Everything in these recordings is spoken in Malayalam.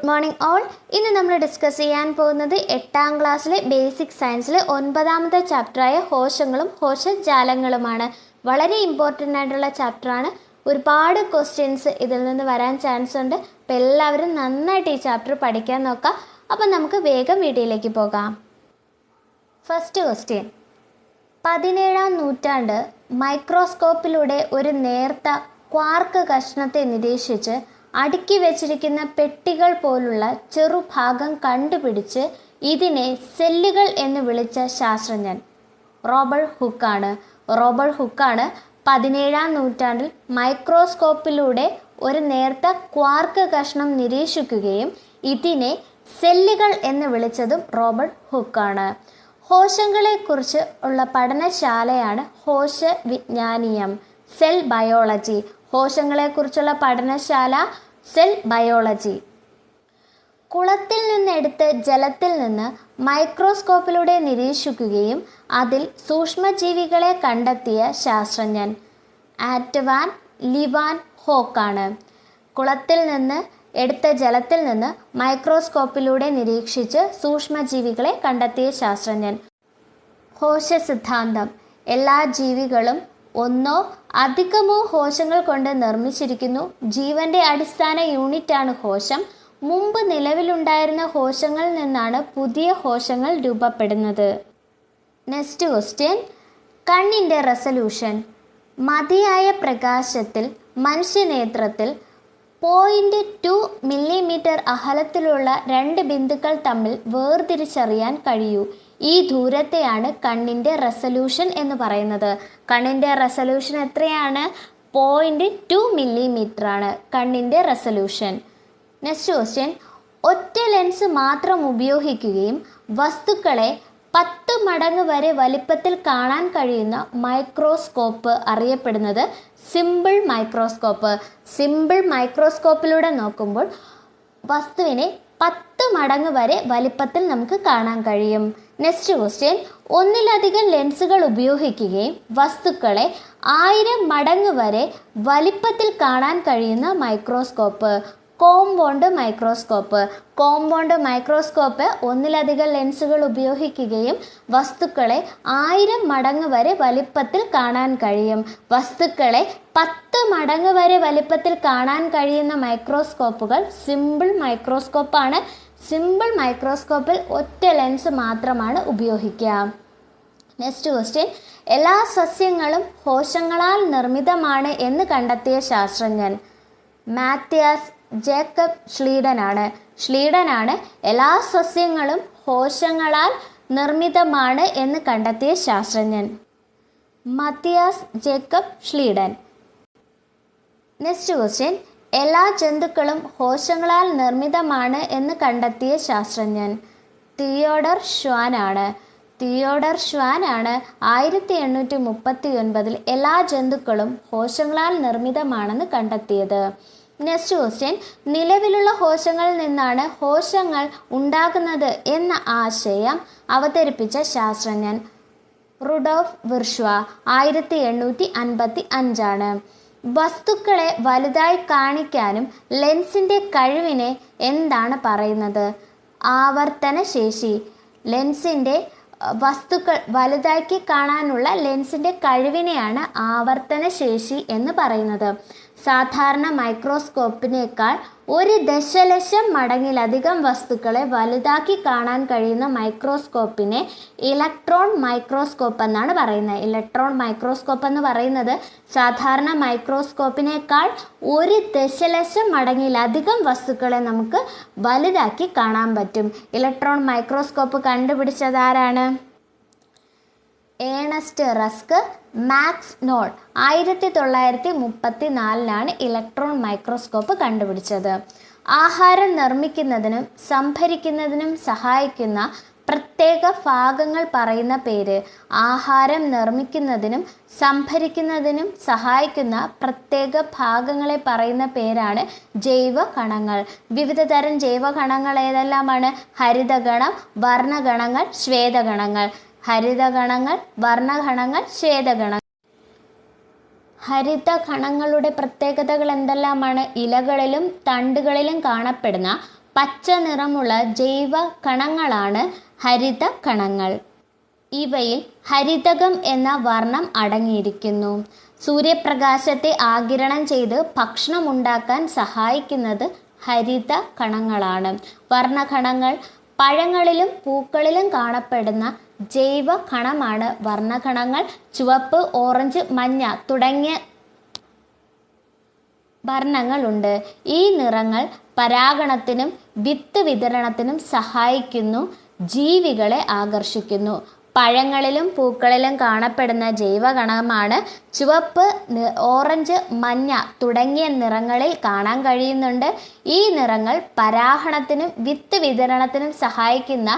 Good morning all. ഇന്ന് നമ്മൾ ഡിസ്കസ് ചെയ്യാൻ പോകുന്നത് 8ാം ക്ലാസ്സിലെ ബേസിക് സയൻസിലെ 9ാമത്തെ ചാപ്റ്ററായ കോശങ്ങളും കോശജാലങ്ങളുമാണ്. വളരെ ഇമ്പോർട്ടൻ്റ് ആയിട്ടുള്ള ചാപ്റ്ററാണ്. ഒരുപാട് ക്വസ്റ്റ്യൻസ് ഇതിൽ നിന്ന് വരാൻ ചാൻസ് ഉണ്ട്. അപ്പോൾ എല്ലാവരും നന്നായിട്ട് ഈ ചാപ്റ്റർ പഠിക്കാൻ നോക്കാം. അപ്പം നമുക്ക് വേഗം വീഡിയോയിലേക്ക് പോകാം. ഫസ്റ്റ് ക്വസ്റ്റ്യൻ, 17ാം നൂറ്റാണ്ട് മൈക്രോസ്കോപ്പിലൂടെ ഒരു നേർത്ത ക്വാർക്ക് കഷ്ണത്തെ നിരീക്ഷിച്ച് അടുക്കി വെച്ചിരിക്കുന്ന പെട്ടികൾ പോലുള്ള ചെറുഭാഗം കണ്ടുപിടിച്ച് ഇതിനെ സെല്ലുകൾ എന്ന് വിളിച്ച ശാസ്ത്രജ്ഞൻ റോബർട്ട് ഹുക്കാണ് 17ാം നൂറ്റാണ്ടിൽ മൈക്രോസ്കോപ്പിലൂടെ ഒരു നേർത്ത ക്വാർക്ക് കഷ്ണം നിരീക്ഷിക്കുകയും ഇതിനെ സെല്ലുകൾ എന്ന് വിളിച്ചതും റോബർട്ട് ഹുക്കാണ്. കോശങ്ങളെക്കുറിച്ച് ഉള്ള പഠനശാലയാണ് കോശവിജ്ഞാനീയം, സെൽ ബയോളജി. കോശങ്ങളെക്കുറിച്ചുള്ള പഠനശാല സെൽ ബയോളജി. കുളത്തിൽ നിന്നെടുത്ത് ജലത്തിൽ നിന്ന് മൈക്രോസ്കോപ്പിലൂടെ നിരീക്ഷിക്കുകയും അതിൽ സൂക്ഷ്മജീവികളെ കണ്ടെത്തിയ ശാസ്ത്രജ്ഞൻ ആന്റവാൻ ലിവാൻ ഹോക്കാണ്. കുളത്തിൽ നിന്ന് എടുത്ത ജലത്തിൽ നിന്ന് മൈക്രോസ്കോപ്പിലൂടെ നിരീക്ഷിച്ച് സൂക്ഷ്മജീവികളെ കണ്ടെത്തിയ ശാസ്ത്രജ്ഞൻ. കോശസിദ്ധാന്തം, എല്ലാ ജീവികളും ഒന്നോ അധികമോ കോശങ്ങൾ കൊണ്ട് നിർമ്മിച്ചിരിക്കുന്നു. ജീവന്റെ അടിസ്ഥാന യൂണിറ്റാണ് കോശം. മുമ്പ് നിലവിലുണ്ടായിരുന്ന കോശങ്ങളിൽ നിന്നാണ് പുതിയ കോശങ്ങൾ രൂപപ്പെടുന്നത്. നെക്സ്റ്റ് ക്വസ്റ്റ്യൻ, കണ്ണിൻ്റെ റെസല്യൂഷൻ. മതിയായ പ്രകാശത്തിൽ മനുഷ്യനേത്രത്തിൽ 0.2 മില്ലിമീറ്റർ അകലത്തിലുള്ള രണ്ട് ബിന്ദുക്കൾ തമ്മിൽ വേർതിരിച്ചറിയാൻ കഴിയൂ. ഈ ദൂരത്തെയാണ് കണ്ണിൻ്റെ റെസല്യൂഷൻ എന്ന് പറയുന്നത്. കണ്ണിൻ്റെ റെസല്യൂഷൻ എത്രയാണ്? 0.2 മില്ലിമീറ്റർ ആണ് കണ്ണിൻ്റെ റെസല്യൂഷൻ. നെക്സ്റ്റ് ക്വസ്റ്റ്യൻ, ഒറ്റ ലെൻസ് മാത്രം ഉപയോഗിക്കുകയും വസ്തുക്കളെ 10 മടങ്ങ് വരെ വലിപ്പത്തിൽ കാണാൻ കഴിയുന്ന മൈക്രോസ്കോപ്പ് അറിയപ്പെടുന്നത് സിമ്പിൾ മൈക്രോസ്കോപ്പ്. സിമ്പിൾ മൈക്രോസ്കോപ്പിലൂടെ നോക്കുമ്പോൾ വസ്തുവിനെ 10 മടങ്ങ് വരെ വലിപ്പത്തിൽ നമുക്ക് കാണാൻ കഴിയും. നെക്സ്റ്റ് ക്വസ്റ്റ്യൻ, ഒന്നിലധികം ലെൻസുകൾ ഉപയോഗിക്കുകയും വസ്തുക്കളെ 1000 മടങ്ങ് വരെ വലിപ്പത്തിൽ കാണാൻ കഴിയുന്ന microscope compound microscope. Compound microscope ഒന്നിലധികം ലെൻസുകൾ ഉപയോഗിക്കുകയും വസ്തുക്കളെ 1000 മടങ്ങ് വരെ വലിപ്പത്തിൽ കാണാൻ കഴിയും. വസ്തുക്കളെ 10 മടങ്ങ് വരെ വലിപ്പത്തിൽ കാണാൻ കഴിയുന്ന മൈക്രോസ്കോപ്പുകൾ സിമ്പിൾ മൈക്രോസ്കോപ്പാണ്. സിമ്പിൾ മൈക്രോസ്കോപ്പിൽ ഒറ്റ ലെൻസ് മാത്രമാണ് ഉപയോഗിക്കുക. നെക്സ്റ്റ് ക്വസ്റ്റ്യൻ, എല്ലാ സസ്യങ്ങളും കോശങ്ങളാൽ നിർമ്മിതമാണ് എന്ന് കണ്ടെത്തിയ ശാസ്ത്രജ്ഞൻ മാത്യാസ് ജേക്കബ് ഷ്ലീഡനാണ് എല്ലാ സസ്യങ്ങളും കോശങ്ങളാൽ നിർമ്മിതമാണ് എന്ന് കണ്ടെത്തിയ ശാസ്ത്രജ്ഞൻ Mathias Jacob Schleiden. Next question, എല്ലാ ജന്തുക്കളും കോശങ്ങളാൽ നിർമ്മിതമാണ് എന്ന് കണ്ടെത്തിയ ശാസ്ത്രജ്ഞൻ തിയോഡർ ഷ്വാനാണ് 1839 എല്ലാ ജന്തുക്കളും കോശങ്ങളാൽ നിർമ്മിതമാണെന്ന് കണ്ടെത്തിയത്. നെക്സ്റ്റ് ക്വസ്റ്റ്യൻ, നിലവിലുള്ള കോശങ്ങളിൽ നിന്നാണ് കോശങ്ങൾ ഉണ്ടാകുന്നത് എന്ന ആശയം അവതരിപ്പിച്ച ശാസ്ത്രജ്ഞൻ റുഡോൾഫ് വിർഷ്വ 1855. വസ്തുക്കളെ വലുതായി കാണിക്കാനും ലെൻസിൻ്റെ കഴിവിനെ എന്താണ് പറയുന്നത്? ആവർത്തനശേഷി. ലെൻസിൻ്റെ വസ്തുക്കൾ വലുതാക്കി കാണാനുള്ള ലെൻസിൻ്റെ കഴിവിനെയാണ് ആവർത്തനശേഷി എന്ന് പറയുന്നത്. സാധാരണ മൈക്രോസ്കോപ്പിനേക്കാൾ 1 ദശലക്ഷം മടങ്ങിലധികം വസ്തുക്കളെ വലുതാക്കി കാണാൻ കഴിയുന്ന മൈക്രോസ്കോപ്പിനെ ഇലക്ട്രോൺ മൈക്രോസ്കോപ്പ് എന്നാണ് പറയുന്നത്. ഇലക്ട്രോൺ മൈക്രോസ്കോപ്പ് എന്ന് പറയുന്നത് സാധാരണ മൈക്രോസ്കോപ്പിനേക്കാൾ 1 ദശലക്ഷം മടങ്ങിലധികം വസ്തുക്കളെ നമുക്ക് വലുതാക്കി കാണാൻ പറ്റും. ഇലക്ട്രോൺ മൈക്രോസ്കോപ്പ് കണ്ടുപിടിച്ചതാരാണ്? Ernst Ruska Max Knoll 1934 electron microscope കണ്ടുപിടിച്ചത്. ആഹാരം നിർമ്മിക്കുന്നതിനും സംഭരിക്കുന്നതിനും സഹായിക്കുന്ന പ്രത്യേക ഭാഗങ്ങൾ പറയുന്ന പേര്. ആഹാരം നിർമ്മിക്കുന്നതിനും സംഭരിക്കുന്നതിനും സഹായിക്കുന്ന പ്രത്യേക ഭാഗങ്ങളെ പറയുന്ന പേരാണ് ജൈവകണങ്ങൾ. വിവിധ തരം ജൈവകണങ്ങൾ ഏതെല്ലാമാണ്? ഹരിതഗണം, വർണ്ണഗണങ്ങൾ, ശ്വേതഗണങ്ങൾ. ഹരിതഗണങ്ങൾ, വർണ്ണഗണങ്ങൾ, ശ്വേതഗണങ്ങൾ. ഹരിതകണങ്ങളുടെ പ്രത്യേകതകൾ എന്തെല്ലാമാണ്? ഇലകളിലും തണ്ടുകളിലും കാണപ്പെടുന്ന പച്ച നിറമുള്ള ജൈവ കണങ്ങളാണ് ഹരിത കണങ്ങൾ. ഇവയിൽ ഹരിതകം എന്ന വർണ്ണം അടങ്ങിയിരിക്കുന്നു. സൂര്യപ്രകാശത്തെ ആഗിരണം ചെയ്ത് ഭക്ഷണമുണ്ടാക്കാൻ സഹായിക്കുന്നത് ഹരിത കണങ്ങളാണ്. വർണ്ണകണങ്ങൾ പഴങ്ങളിലും പൂക്കളിലും കാണപ്പെടുന്ന ജൈവ കണമാണ് വർണ്ണകണങ്ങൾ. ചുവപ്പ്, ഓറഞ്ച്, മഞ്ഞ തുടങ്ങിയ വർണ്ണങ്ങളുണ്ട്. ഈ നിറങ്ങൾ പരാഗണത്തിനും വിത്ത് വിതരണത്തിനും സഹായിക്കുന്നു, ജീവികളെ ആകർഷിക്കുന്നു. പഴങ്ങളിലും പൂക്കളിലും കാണപ്പെടുന്ന ജൈവകണമാണ് ചുവപ്പ്, ഓറഞ്ച്, മഞ്ഞ തുടങ്ങിയ നിറങ്ങളിൽ കാണാൻ കഴിയുന്നുണ്ട്. ഈ നിറങ്ങൾ പരാഗണത്തിനും വിത്ത് വിതരണത്തിനും സഹായിക്കുന്ന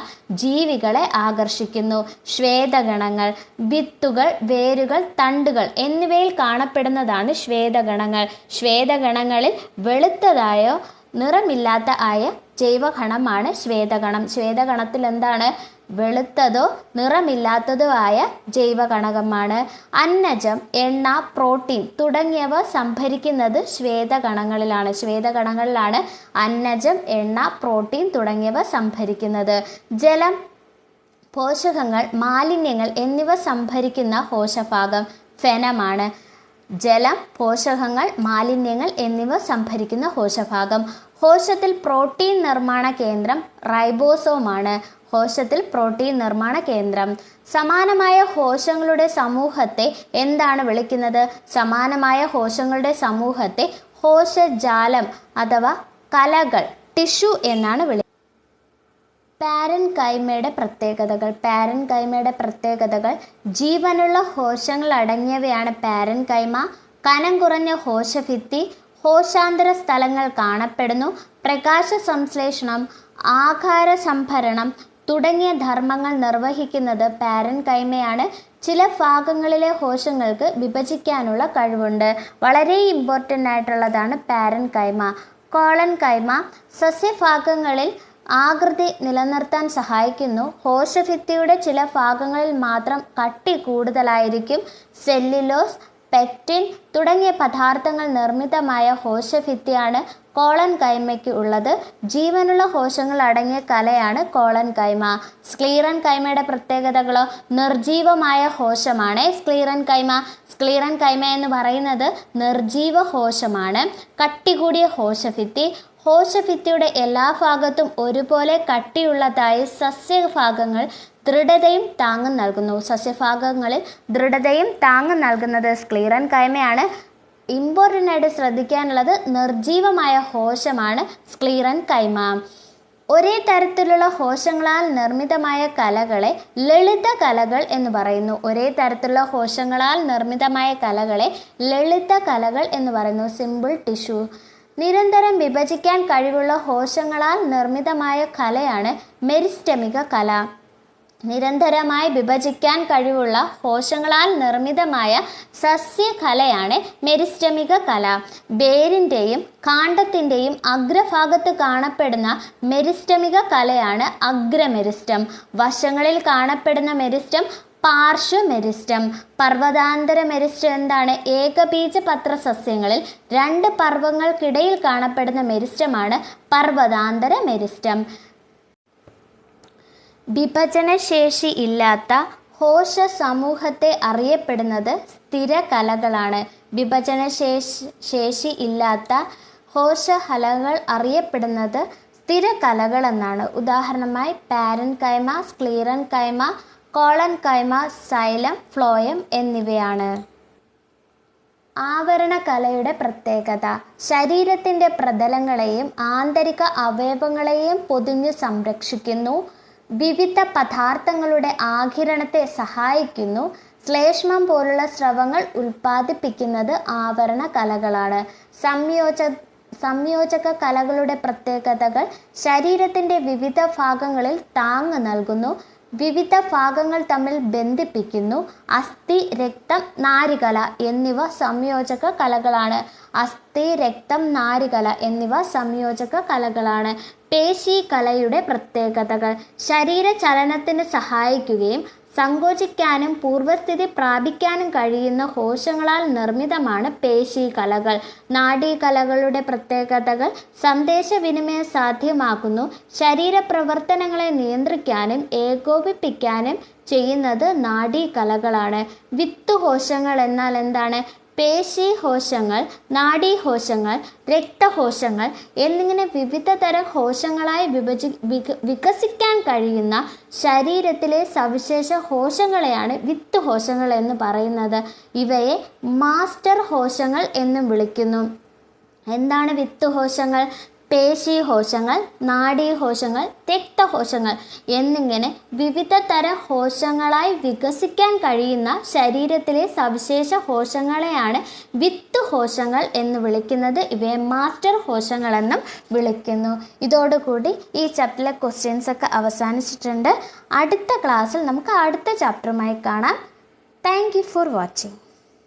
ജീവികളെ ആകർഷിക്കുന്നു. ശ്വേതഗണങ്ങൾ വിത്തുകൾ, വേരുകൾ, തണ്ടുകൾ എന്നിവയിൽ കാണപ്പെടുന്നതാണ് ശ്വേതഗണങ്ങൾ. ശ്വേതഗണങ്ങളിൽ വെളുത്തതായോ നിറമില്ലാത്ത ആയ ജൈവകണമാണ് ശ്വേതകണം. ശ്വേതകണത്തിൽ എന്താണ്? വെളുത്തതോ നിറമില്ലാത്തതോ ആയ ജൈവകണകമാണ്. അന്നജം, എണ്ണ, പ്രോട്ടീൻ തുടങ്ങിയവ സംഭരിക്കുന്നത് ശ്വേതകണങ്ങളിലാണ്. ശ്വേതകണങ്ങളിലാണ് അന്നജം, എണ്ണ, പ്രോട്ടീൻ തുടങ്ങിയവ സംഭരിക്കുന്നത്. ജലം, പോഷകങ്ങൾ, മാലിന്യങ്ങൾ എന്നിവ സംഭരിക്കുന്ന കോശഭാഗം ഫെനമാണ്. ജലം, പോഷകങ്ങൾ, മാലിന്യങ്ങൾ എന്നിവ സംഭരിക്കുന്ന കോശഭാഗം. കോശത്തിൽ പ്രോട്ടീൻ നിർമ്മാണ കേന്ദ്രം റൈബോസോമാണ്. കോശത്തിൽ പ്രോട്ടീൻ നിർമ്മാണ കേന്ദ്രം. സമാനമായ കോശങ്ങളുടെ സമൂഹത്തെ എന്താണ് വിളിക്കുന്നത്? സമാനമായ കോശങ്ങളുടെ സമൂഹത്തെ കോശജാലം അഥവാ കലകൾ, ടിഷ്യൂ എന്നാണ് വിളിക്കുന്നത്. പാരൻകൈമയുടെ പ്രത്യേകതകൾ. പാരൻകൈമയുടെ പ്രത്യേകതകൾ: ജീവനുള്ള കോശങ്ങൾ അടങ്ങിയവയാണ് പാരൻകൈമ. കനം കുറഞ്ഞ കോശഭിത്തി, കോശാന്തര സ്ഥലങ്ങൾ കാണപ്പെടുന്നു. പ്രകാശ സംശ്ലേഷണം, ആഹാര സംഭരണം തുടങ്ങിയ ധർമ്മങ്ങൾ നിർവഹിക്കുന്നത് പാരൻകൈമയാണ്. ചില ഭാഗങ്ങളിലെ കോശങ്ങൾക്ക് വിഭജിക്കാനുള്ള കഴിവുണ്ട്. വളരെ ഇമ്പോർട്ടൻ്റ് ആയിട്ടുള്ളതാണ് പാരൻകൈമ. കോളൻകൈമ സസ്യഭാഗങ്ങളിൽ ആകൃതി നിലനിർത്താൻ സഹായിക്കുന്നു. കോശഭിത്തിയുടെ ചില ഭാഗങ്ങളിൽ മാത്രം കട്ടി കൂടുതലായിരിക്കും. സെല്ലുലോസ്, പെക്റ്റിൻ തുടങ്ങിയ പദാർത്ഥങ്ങൾ നിർമ്മിതമായ കോശഭിത്തിയാണ് കോളൻകൈമയ്ക്ക് ഉള്ളത്. ജീവനുള്ള കോശങ്ങൾ അടങ്ങിയ കലയാണ് കോളൻകൈമ. സ്ക്ലീറൻകൈമയുടെ പ്രത്യേകതകളോ: നിർജീവമായ കോശമാണ് സ്ക്ലീറൻകൈമ. സ്ക്ലീറൻകൈമ എന്ന് പറയുന്നത് നിർജീവ കോശമാണ്. കട്ടി കൂടിയ കോശഭിത്തി. കോശഭിത്തിയുടെ എല്ലാ ഭാഗത്തും ഒരുപോലെ കട്ടിയുള്ളതായി സസ്യഭാഗങ്ങൾ ദൃഢതയും താങ്ങും നൽകുന്നു. സസ്യഭാഗങ്ങളിൽ ദൃഢതയും താങ്ങും നൽകുന്നത് സ്ക്ലീറൻകൈമയാണ്. ഇമ്പോർട്ടൻ്റ് ആയിട്ട് ശ്രദ്ധിക്കാനുള്ളത് നിർജീവമായ കോശമാണ് സ്ക്ലീറൻകൈമ. ഒരേ തരത്തിലുള്ള കോശങ്ങളാൽ നിർമ്മിതമായ കലകളെ ലളിത കലകൾ എന്ന് പറയുന്നു. ഒരേ തരത്തിലുള്ള കോശങ്ങളാൽ നിർമ്മിതമായ കലകളെ ലളിത കലകൾ എന്ന് പറയുന്നു. Simple tissue. നിരന്തരം വിഭജിക്കാൻ കഴിവുള്ള കോശങ്ങളാൽ നിർമ്മിതമായ കലയാണ് മെരിസ്റ്റമിക കല. നിരന്തരമായി വിഭജിക്കാൻ കഴിവുള്ള കോശങ്ങളാൽ നിർമ്മിതമായ സസ്യകലയാണ് മെരിസ്റ്റമിക കല. വേരിൻ്റെയും കാണ്ഡത്തിൻ്റെയും അഗ്രഭാഗത്ത് കാണപ്പെടുന്ന മെരിസ്റ്റമിക കലയാണ് അഗ്രമെരിസ്റ്റം. വശങ്ങളിൽ കാണപ്പെടുന്ന മെരിസ്റ്റം പാർശ്വമെരിസ്റ്റം. പർവ്വതാന്തര മെരിസ്റ്റം എന്താണ്? ഏകബീജപത്ര സസ്യങ്ങളിൽ രണ്ട് പർവ്വങ്ങൾക്കിടയിൽ കാണപ്പെടുന്ന മെരിസ്റ്റമാണ് പർവ്വതാന്തര മെരിസ്റ്റം. വിഭജനശേഷി ഇല്ലാത്ത കോശ സമൂഹത്തെ അറിയപ്പെടുന്നത് സ്ഥിരകലകളാണ്. വിഭജനശേഷി ഇല്ലാത്ത കോശകലകൾ അറിയപ്പെടുന്നത് സ്ഥിരകലകൾ എന്നാണ്. ഉദാഹരണമായി പാരൻകൈമ, സ്ക്ലീറൻകൈമ, കോളൻകൈമ, സൈലം, ഫ്ലോയം എന്നിവയാണ്. ആവരണകലയുടെ പ്രത്യേകത: ശരീരത്തിൻ്റെ പ്രതലങ്ങളെയും ആന്തരിക അവയവങ്ങളെയും പൊതിഞ്ഞു സംരക്ഷിക്കുന്നു. വിവിധ പദാർത്ഥങ്ങളുടെ ആഗിരണത്തെ സഹായിക്കുന്നു. ശ്ലേഷ്മം പോലുള്ള സ്രവങ്ങൾ ഉൽപ്പാദിപ്പിക്കുന്നത് ആവരണ കലകളാണ്. സംയോജക കലകളുടെ പ്രത്യേകതകൾ: ശരീരത്തിൻ്റെ വിവിധ ഭാഗങ്ങളിൽ താങ്ങ് നൽകുന്നു. വിവിധ ഭാഗങ്ങൾ തമ്മിൽ ബന്ധിപ്പിക്കുന്നു. അസ്ഥി, രക്തം, നാരികല എന്നിവ സംയോജക കലകളാണ്. അസ്ഥി, രക്തം, നാരികല എന്നിവ സംയോജക കലകളാണ്. പേശി കലയുടെ പ്രത്യേകതകൾ: ശരീരചലനത്തിന് സഹായിക്കുകയും സങ്കോചിക്കാനും പൂർവസ്ഥിതി പ്രാപിക്കാനും കഴിയുന്ന കോശങ്ങളാൽ നിർമ്മിതമാണ് പേശീകലകൾ. നാഡീകലകളുടെ പ്രത്യേകതകൾ: സന്ദേശവിനിമയം സാധ്യമാക്കുന്നു. ശരീരപ്രവർത്തനങ്ങളെ നിയന്ത്രിക്കാനും ഏകോപിപ്പിക്കാനും ചെയ്യുന്നത് നാഡീകലകളാണ്. വിത്തുകോശങ്ങൾ എന്നാൽ എന്താണ്? പേശീകോശങ്ങൾ, നാഡീകോശങ്ങൾ, രക്തകോശങ്ങൾ എന്നിങ്ങനെ വിവിധ തരം കോശങ്ങളായി വികസിക്കാൻ കഴിയുന്ന ശരീരത്തിലെ സവിശേഷ കോശങ്ങളെയാണ് വിത്തുകോശങ്ങൾ എന്ന് പറയുന്നത്. ഇവയെ മാസ്റ്റർ കോശങ്ങൾ എന്നും വിളിക്കുന്നു. എന്താണ് വിത്തുകോശങ്ങൾ? പേശീകോശങ്ങൾ, നാഡീകോശങ്ങൾ, രക്തകോശങ്ങൾ എന്നിങ്ങനെ വിവിധ തരം കോശങ്ങളായി വികസിക്കാൻ കഴിയുന്ന ശരീരത്തിലെ സവിശേഷ കോശങ്ങളെയാണ് വിത്തുകോശങ്ങൾ എന്ന് വിളിക്കുന്നത്. ഇവയെ മാസ്റ്റർ കോശങ്ങളെന്നും വിളിക്കുന്നു. ഇതോടുകൂടി ഈ ചാപ്റ്ററിലെ ക്വസ്റ്റ്യൻസ് ഒക്കെ അവസാനിച്ചിട്ടുണ്ട്. അടുത്ത ക്ലാസ്സിൽ നമുക്ക് അടുത്ത ചാപ്റ്ററുമായി കാണാം. Thank you for watching.